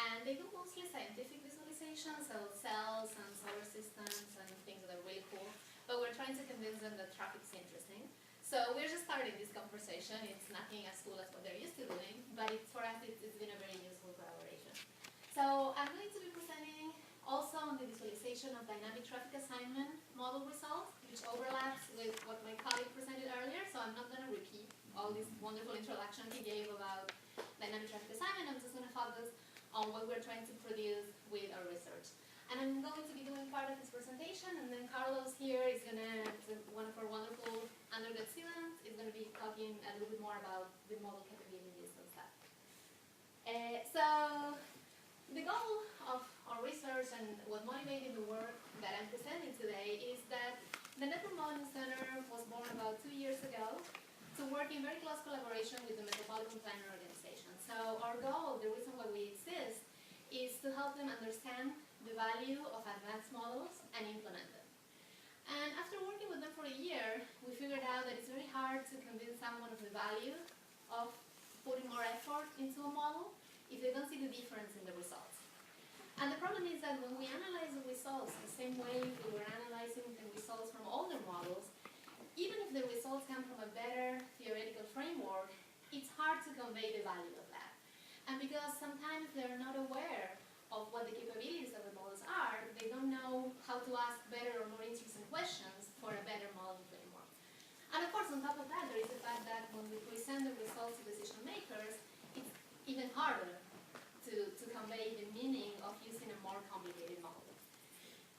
And they do mostly scientific visualization, so cells and solar systems and things that are really cool. But we're trying to convince them that traffic's interesting. So we're just starting this conversation. It's nothing as cool as what they're used to doing, but for us it's been a very useful collaboration. So I'm going to be presenting also on the visualization of dynamic traffic assignment model results, which overlaps with what my colleague presented earlier. So I'm not going to repeat all this wonderful introduction he gave about dynamic traffic assignment. I'm just going to focus on what we're trying to produce with our research. And I'm going to be doing part of his presentation, and then Carlos here is going to, one of our wonderful undergrad students, is going to be talking a little bit more about the model capabilities and stuff. So the goal of our research and what motivated the work that I'm presenting today is that the Network Modeling Center was born about 2 years ago to work in very close collaboration with the Metropolitan Planning Organization. So our goal, the reason why we exist, is to help them understand the value of advanced models and implement them. And after working with them for a year, we figured out that it's very hard to convince someone of the value of putting more effort into a model if they don't see the difference in the results. And the problem is that when we analyze the results the same way we were analyzing the results from older models, even if the results come from a better theoretical framework, it's hard to convey the value of that. And because sometimes they're not aware of what the capabilities of the models are, they don't know how to ask better or more interesting questions for a better modeling framework. And of course, on top of that, there is the fact that when we present the results to decision makers, it's even harder to convey the meaning of using a more complicated model.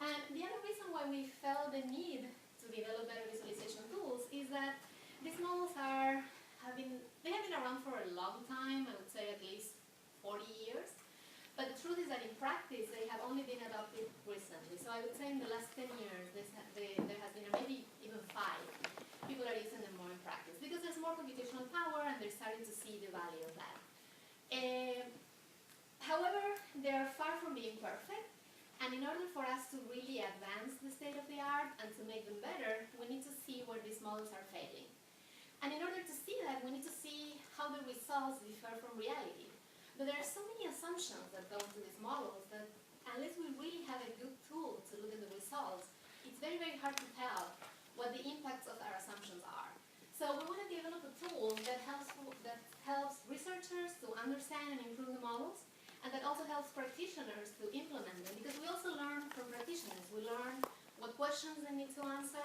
And the other reason why we felt the need to develop better visualization tools is that these models have been around for a long time, I would say at least 40 years. But the truth is that in practice, they have only been adopted recently. So I would say in the last 10 years, there has been, or maybe even 5, people are using them more in practice because there's more computational power and they're starting to see the value of that. However, they're far from being perfect. And in order for us to really advance the state of the art and to make them better, we need to see where these models are failing. And in order to see that, we need to see how the results differ from reality. But there are so many assumptions that go into these models that unless we really have a good tool to look at the results, it's very, very hard to tell what the impacts of our assumptions are. So we want to develop a tool that helps researchers to understand and improve the models, and that also helps practitioners to implement them, because we also learn from practitioners. We learn what questions they need to answer,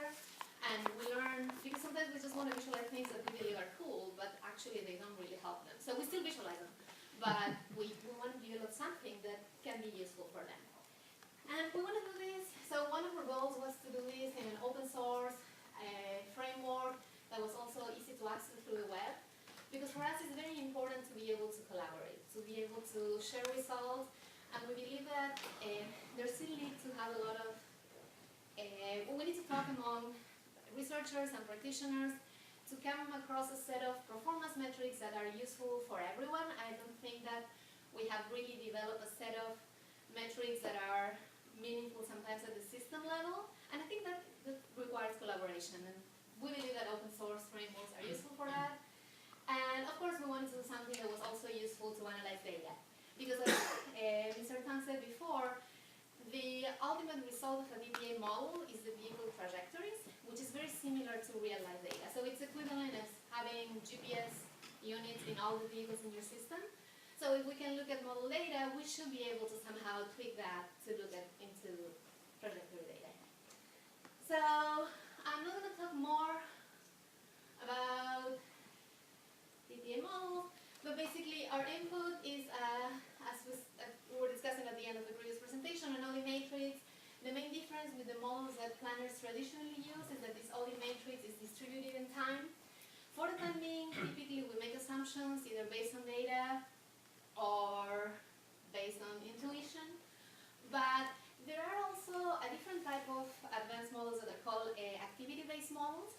and we learn, because sometimes we just want to visualize things that we believe are cool, but actually they don't really help them. So we still visualize them, but we want to develop something that can be useful for them. And we want to do this, so one of our goals was to do this in an open source framework that was also easy to access through the web. Because for us it's very important to be able to collaborate, to be able to share results, and we believe that there still needs to have a lot of, we need to talk among researchers and practitioners to come across a set of performance metrics that are useful for everyone. I don't think that we have really developed a set of metrics that are meaningful sometimes at the system level, and I think that requires collaboration, and we believe that open source frameworks are useful for that. And of course, we wanted to do something that was also useful to analyze data. Because as Mr. Tan said before, the ultimate result of a DTA model is the vehicle trajectories, which is very similar to real-life data. So it's equivalent as having GPS units in all the vehicles in your system. So if we can look at model data, we should be able to somehow tweak that to look into trajectory data. So I'm not going to talk more about DTA models, but basically our input is, as we were discussing at the end of the previous presentation, an OD matrix. The main difference with the models that planners traditionally use is that this OD matrix is distributed in time. For the time being, typically we make assumptions either based on data or based on intuition, but there are also a different type of advanced models that are called activity-based models.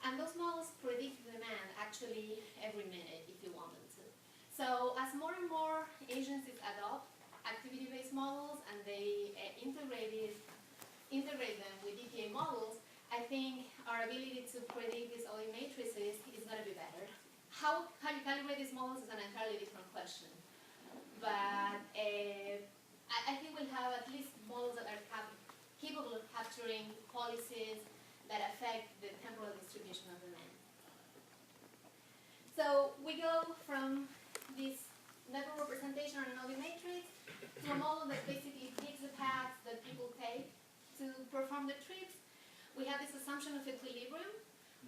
And those models predict demand actually every minute if you want them to. So as more and more agencies adopt activity-based models and they integrate them with DTA models, I think our ability to predict these OD matrices is going to be better. How you calibrate these models is an entirely different question. But assumption of equilibrium,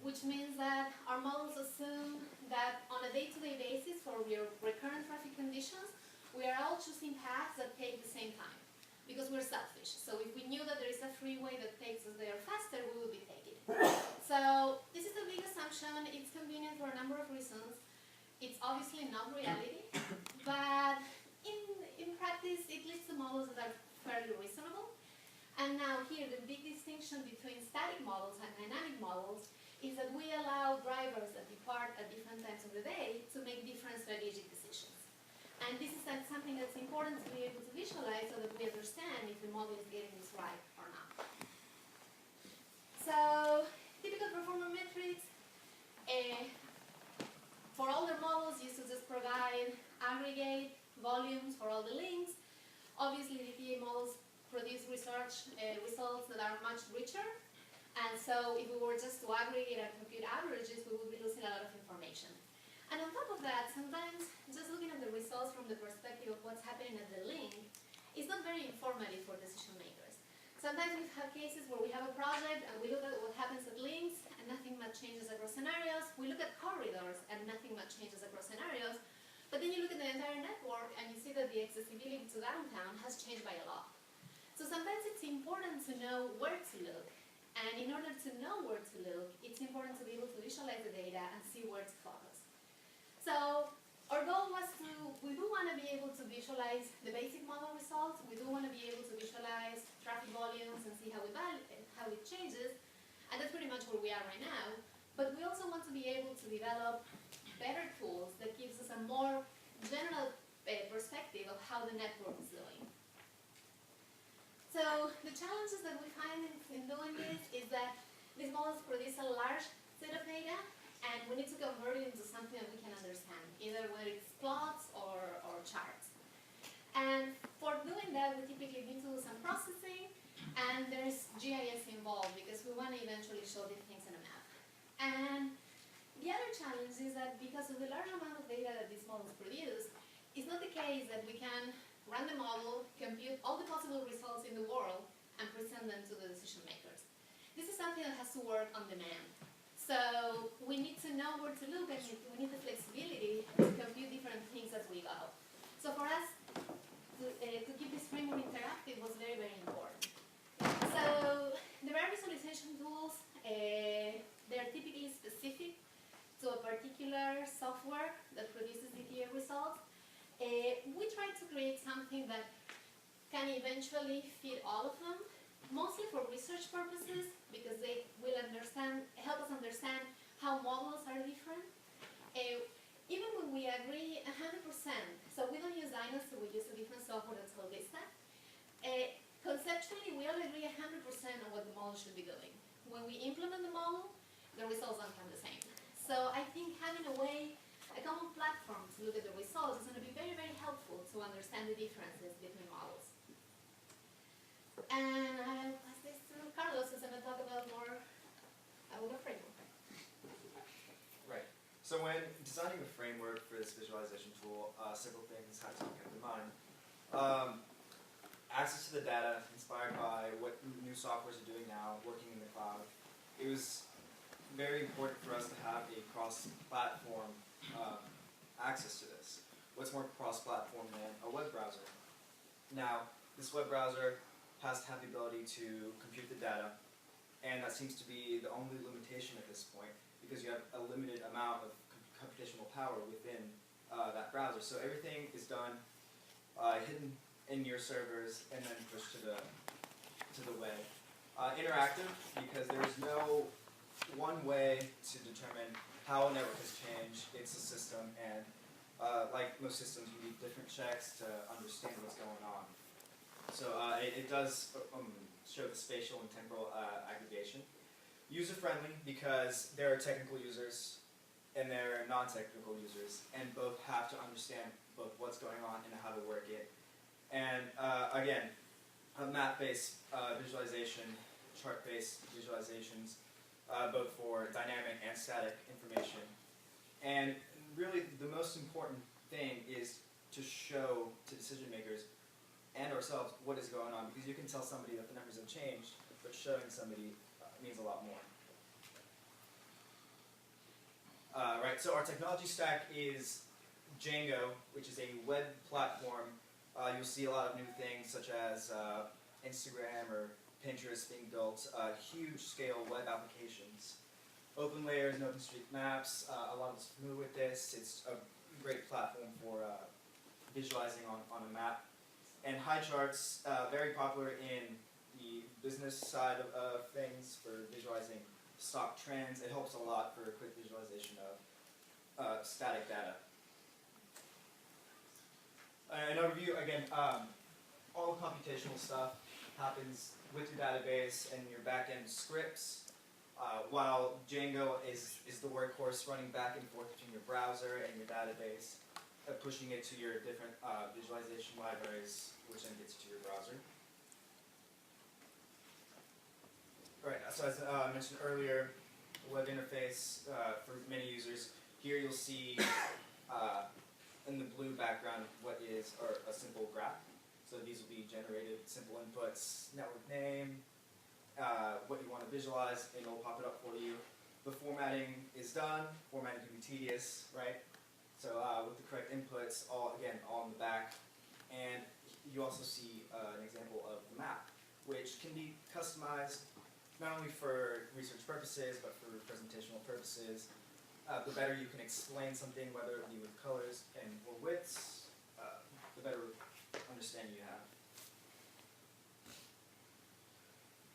which means that our models assume that on a day-to-day basis for your recurrent traffic conditions, we are all choosing paths that take the same time, because we're selfish. So if we knew that there is a freeway that takes us there faster, we would be taking it. So this is a big assumption. It's convenient for a number of reasons. It's obviously not reality, but in practice, it leads to models that are fairly reasonable. And now here, the big distinction between static models and dynamic models is that we allow drivers that depart at different times of the day to make different strategic decisions. And this is something that's important to be able to visualize so that we understand if the model is getting this right or not. So, typical performance metrics. For older models, you should just provide aggregate volumes for all the links. Obviously, DTA models produce results that are much richer. And so if we were just to aggregate and compute averages, we would be losing a lot of information. And on top of that, sometimes just looking at the results from the perspective of what's happening at the link is not very informative for decision makers. Sometimes we have cases where we have a project and we look at what happens at links and nothing much changes across scenarios. We look at corridors and nothing much changes across scenarios. But then you look at the entire network and you see that the accessibility to downtown has changed by a lot. So sometimes it's important to know where to look. And in order to know where to look, it's important to be able to visualize the data and see where to focus. So our goal was we do want to be able to visualize the basic model results. We do want to be able to visualize traffic volumes and see how it changes. And that's pretty much where we are right now. But we also want to be able to develop better tools that gives us a more general perspective of how the network is doing. So the challenges that we find in doing this is that these models produce a large set of data, and we need to convert it into something that we can understand, either whether it's plots or charts. And for doing that, we typically need to do some processing, and there's GIS involved because we want to eventually show these things in a map. And the other challenge is that because of the large amount of data that these models produce, it's not the case that we can run the model, compute all the possible results in the world, and present them to the decision makers. This is something that has to work on demand. So we need to know where to look, and we need the flexibility to compute different things as we go. So for us, to keep this framework interactive was very, very important. So the rare visualization tools, they're typically specific to a particular software that produces DTA results. We try to create something that can eventually fit all of them, mostly for research purposes, because they will help us understand how models are different. Even when we agree 100%, so we don't use Dynasty, we use a different software that's called Vista. Conceptually, we all agree 100% on what the model should be doing. When we implement the model, the results don't come the same. So I think having a common platform to look at the results is going to be very, very helpful to understand the differences between models. And I'll pass this to Carlos, who's going to talk about more about the framework. Right. So when designing a framework for this visualization tool, several things had to be kept in mind. Access to the data, inspired by what new softwares are doing now, working in the cloud. It was very important for us to have a cross-platform access to this. What's more cross-platform than a web browser? Now, this web browser has to have the ability to compute the data, and that seems to be the only limitation at this point, because you have a limited amount of computational power within that browser. So everything is done hidden in your servers and then pushed to the web. Interactive, because there's no one way to determine how a network has changed. It's a system, and like most systems, you need different checks to understand what's going on. So it does show the spatial and temporal aggregation. User-friendly, because there are technical users and there are non-technical users, and both have to understand both what's going on and how to work it. And again, a map-based visualization, chart-based visualizations, both for dynamic and static information. And really, the most important thing is to show to decision makers and ourselves what is going on, because you can tell somebody that the numbers have changed, but showing somebody means a lot more. Right, so our technology stack is Django, which is a web platform. You'll see a lot of new things such as Instagram or Pinterest being built, huge scale web applications. Open layers and OpenStreetMaps, a lot of us are familiar with this. It's a great platform for visualizing on a map. And high charts, very popular in the business side of things for visualizing stock trends. It helps a lot for quick visualization of static data. An overview, again, all the computational stuff happens with your database and your backend scripts, while Django is the workhorse running back and forth between your browser and your database, pushing it to your different visualization libraries, which then gets to your browser. Right, so as I mentioned earlier, web interface for many users. Here you'll see in the blue background what is a simple graph. So these will be generated simple inputs, network name, what you want to visualize, and it'll pop it up for you. The formatting is done. Formatting can be tedious, right? So with the correct inputs, all in the back. And you also see an example of the map, which can be customized not only for research purposes, but for presentational purposes. The better you can explain something, whether it be with colors or widths, the better understanding you have.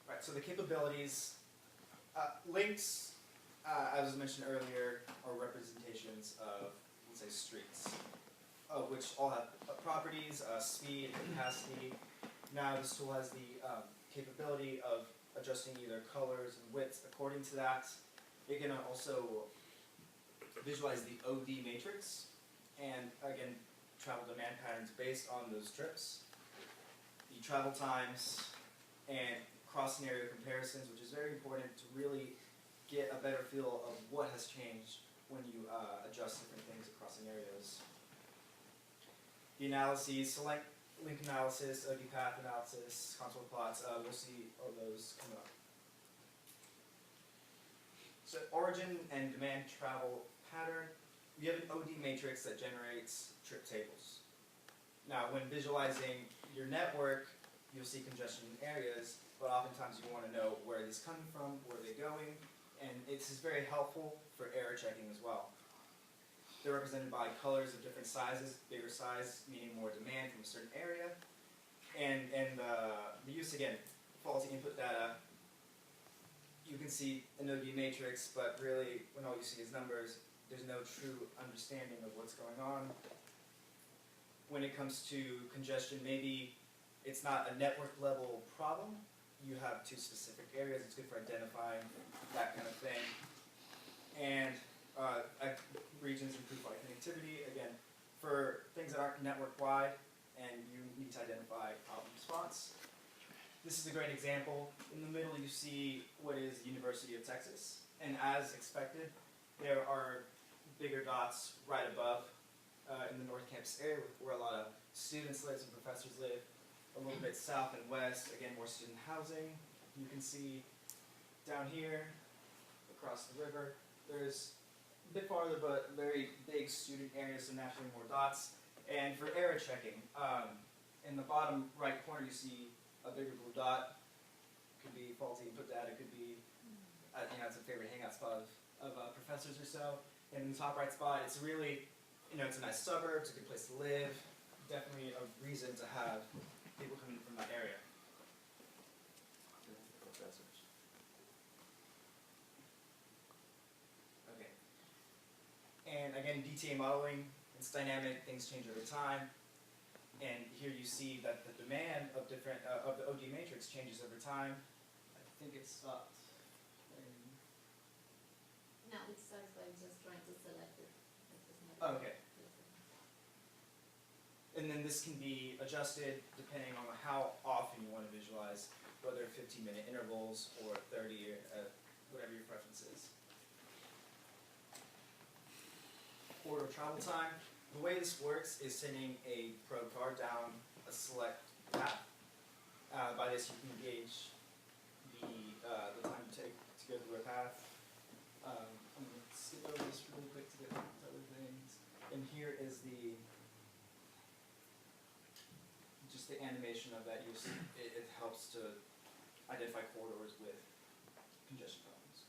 Right, so the capabilities. Links, as was mentioned earlier, are representations of, let's say, streets, which all have properties, speed, capacity. Now this tool has the capability of adjusting either colors and widths according to that. It can also visualize the OD matrix, and again, travel demand patterns based on those trips, the travel times, and cross-scenario comparisons, which is very important to really get a better feel of what has changed when you adjust different things across scenarios. The analyses, select link analysis, OD path analysis, contour plots, we'll see all those come up. So origin and demand travel pattern, we have an OD matrix that generates trip tables. Now when visualizing your network, you'll see congestion in areas, but oftentimes you want to know where it is coming from, where they're going, and this is very helpful for error checking as well. They're represented by colors of different sizes, bigger size meaning more demand from a certain area, and the use, again, faulty input data. You can see an OD matrix, but really when all you see is numbers, there's no true understanding of what's going on. When it comes to congestion, maybe it's not a network level problem. You have two specific areas. It's good for identifying that kind of thing. And regions improve by connectivity. Again, for things that aren't network-wide and you need to identify problem response. This is a great example. In the middle you see what is the University of Texas. And as expected, there are bigger dots right above in the North Campus area where a lot of students live and professors live. A little bit south and west, again, more student housing. You can see down here, across the river, there's a bit farther, but very big student areas, so naturally more dots. And for error checking, in the bottom right corner, you see a bigger blue dot. Could be faulty input data, could be, it's a favorite hangout spot of professors or so. And in the top right spot, it's really, it's a nice suburb, it's a good place to live. Definitely a reason to have people coming from that area. Okay. And again, DTA modeling, it's dynamic, things change over time. And here you see that the demand of different of the OD matrix changes over time. I think it stopped. No, it starts by just trying to select it. Oh, okay. And then this can be adjusted depending on how often you want to visualize, whether 15-minute intervals or 30, whatever your preference is. Order travel time. The way this works is sending a probe card down a select path. By this you can gauge the time you take here is just the animation of that use. It helps to identify corridors with congestion problems.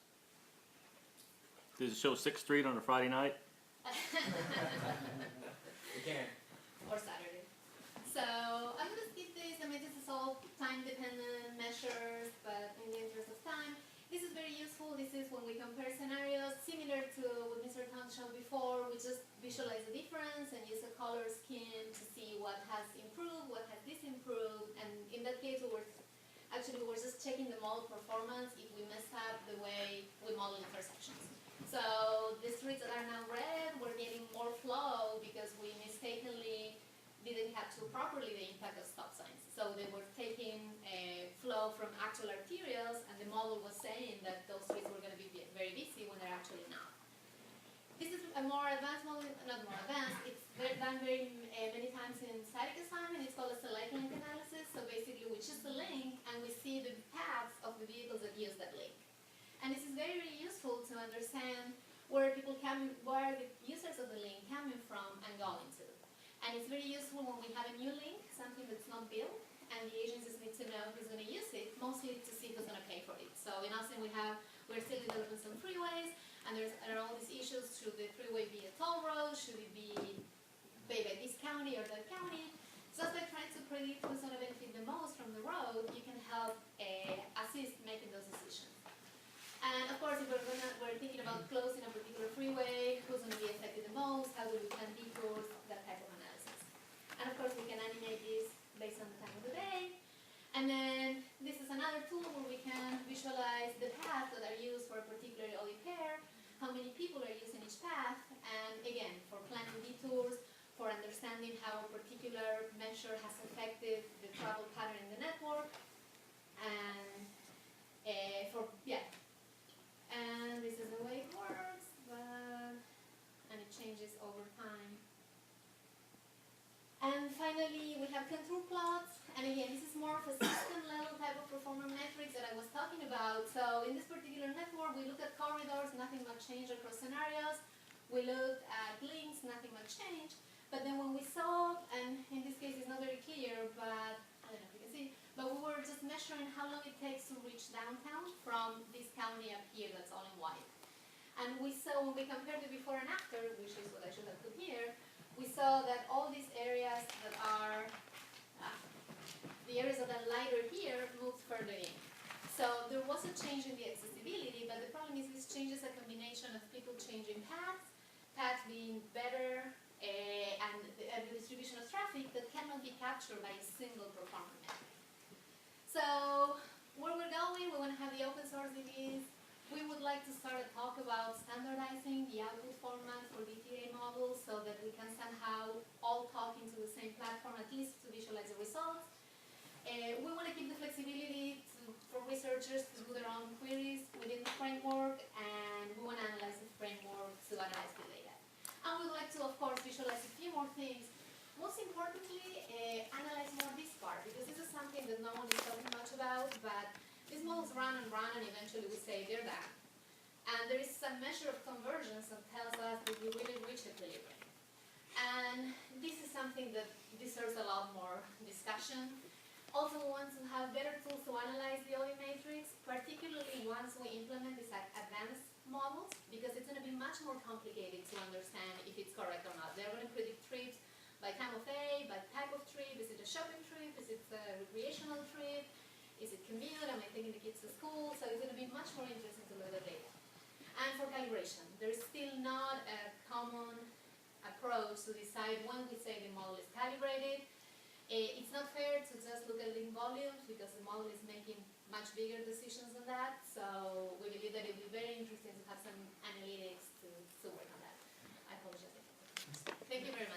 Does it show 6th Street on a Friday night? It can. Or Saturday. So I'm going to skip this. I mean, this is all time-dependent measures, but in the interest of time, this is very useful. This is when we compare scenarios, similar to what Mr. Tan showed before. We just visualize the difference and use a color scheme to see what has improved, what has disimproved, and in that case, we were just checking the model performance if we messed up the way we model intersections. So the streets that are now red were getting more flow because we mistakenly didn't capture properly the impact of stop signs. So they were taking flow from actual arterials, and the model was saying that those streets were going to be very busy when they're actually not. This is a more advanced model, not more advanced, it's done very many times in static assignment. It's called a select link analysis. So basically we choose the link and we see the paths of the vehicles that use that link. And this is very, very useful to understand where the users of the link coming from and going to. And it's very useful when we have a new link, something that's not built, and the agencies need to know who's going to use it, mostly to see who's going to pay for it. So in Austin we're still developing some freeways, and there are all these issues. Should the freeway be a toll road? Should it be paid by this county or that county? So as by trying to predict who's going to benefit the most from the road, you can help assist making those decisions. And of course, if we're thinking about closing a particular freeway, who's going to be affected the most, how do we plan detours, that type of analysis. And of course, we can animate this based on the time of the day. And then this is another tool where we can visualize the paths that are used for a particular OD pair, how many people are using each path, and again, for planning detours, for understanding how a particular measure has affected the travel pattern in the network, and and this is the way it works, and it changes over time. And finally, we have contour plots, and again, this is more of a system level type of performance metrics that I was talking about. So in this particular network, we looked at corridors, nothing much changed across scenarios. We looked at links, nothing much changed. But then when we saw, and in this case it's not very clear, but I don't know if you can see, but we were just measuring how long it takes to reach downtown from this county up here that's all in white. And we saw, when we compared the before and after, which is what I should have put here, we saw that all these areas that are, the areas that are lighter here moved further in. So there was a change in the accessibility, but the problem is this change is a combination of people changing paths being better, and the distribution of traffic that cannot be captured by a single performance metric. So where we're going, we want to have the open source DBs. We would like to start a talk about standardizing the output format for DTA models so that we can somehow all talk into the same platform, at least to visualize the results. We want to keep the flexibility for researchers to do their own queries within the framework, and we want to analyze the framework to analyze the data. And we would like to, of course, visualize a few more things. Most importantly, analyze more this part, because this is something that no one is talking much about, but these models run, and eventually we say they're done. And there is some measure of convergence that tells us that we really reach equilibrium. And this is something that deserves a lot more discussion. Also, we want to have better tools to analyze the OD matrix, particularly once we implement these advanced models, because it's going to be much more complicated to understand if it's correct or not. They're going to predict trips by time of day, by type of trip. Is it a shopping trip? Is it a recreational trip? Is it commute? Am I taking the kids to school? So it's going to be much more interesting to look at data. And for calibration, there's still not a common approach to decide when we say the model is calibrated. It's not fair to just look at link volumes because the model is making much bigger decisions than that. So we believe that it will be very interesting to have some analytics to work on that. I apologize. Thank you very much.